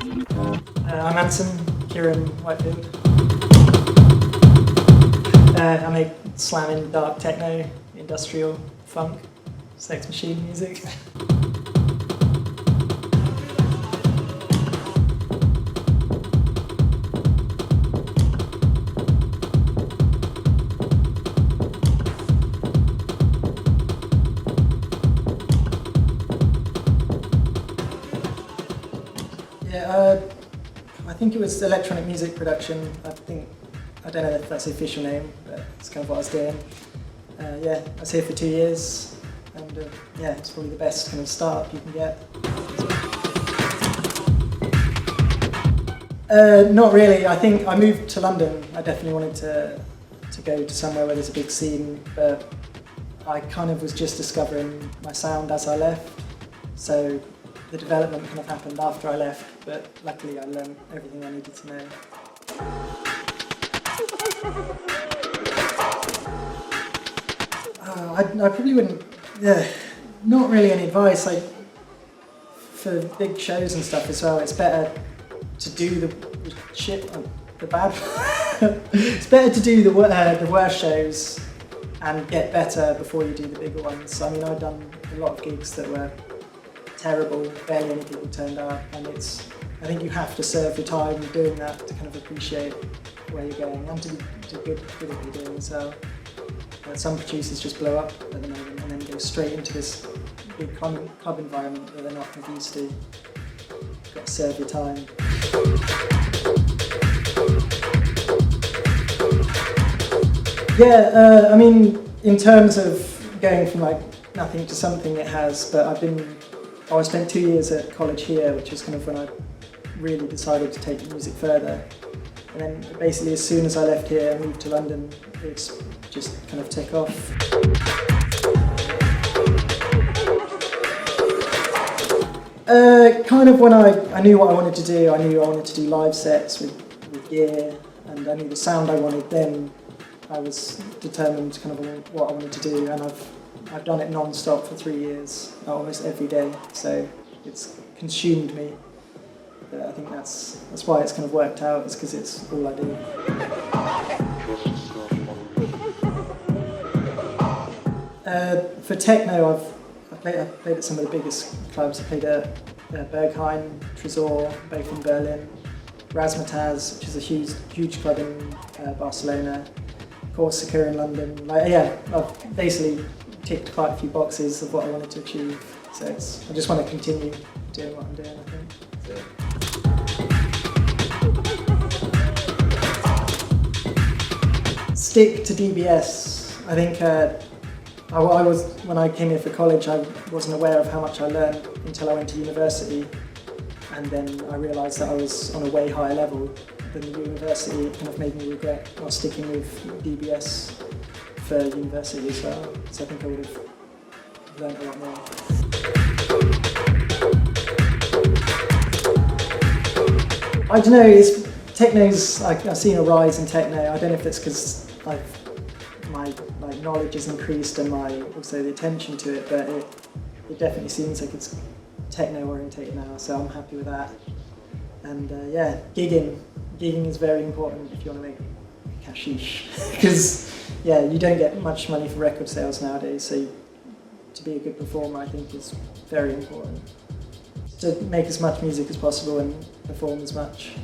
I'm Ansome, Kieran Whitefield. I make slamming, dark techno, industrial, funk, sex machine music. I think it was electronic music production. I don't know if that's the official name, but it's kind of what I was doing. I was here for 2 years, and it's probably the best kind of startup you can get. Not really. I think I moved to London. I definitely wanted to go to somewhere where there's a big scene, but I kind of was just discovering my sound as I left. So the development kind of happened after I left, but luckily I learned everything I needed to know. I probably wouldn't, not really any advice. Like, for big shows and stuff as well, it's better to do the bad. It's better to do the worst shows and get better before you do the bigger ones. I mean, I've done a lot of gigs that were terrible, barely any people turned up, and I think you have to serve your time doing that to kind of appreciate where you're going and to be good at what you're doing as well. Some producers just blow up at the moment and then go straight into this big club environment that they're not kind of used to. You've got to serve your time. I mean, in terms of going from like nothing to something, it has, but I spent 2 years at college here, which is kind of when I really decided to take music further. And then basically as soon as I left here and moved to London, it's just kind of took off. Kind of when I knew what I wanted to do, I knew I wanted to do live sets with gear, and I knew the sound I wanted then. I was determined kind of what I wanted to do, and I've done it non-stop for 3 years, almost every day, so it's consumed me. But I think that's why it's kind of worked out, is because it's all I do. For techno, I've played at some of the biggest clubs. I played at Berghain, Tresor, both in Berlin, Razzmatazz, which is a huge club in Barcelona, Corsica in London. I've basically ticked quite a few boxes of what I wanted to achieve. So I just want to continue doing what I'm doing, I think. Stick to dBs. I think when I came here for college, I wasn't aware of how much I learned until I went to university. And then I realised that I was on a way higher level than the university. It kind of made me regret not sticking with dBs for university as well. So I think I would have learned a lot more. I don't know, I've seen a rise in techno. I don't know if it's because my knowledge has increased and also the attention to it, but it definitely seems like it's techno orientated now, so I'm happy with that. And gigging is very important if you want to make cashish, because you don't get much money for record sales nowadays, so to be a good performer I think is very important. To make as much music as possible and perform as much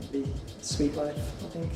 would be a sweet life, I think.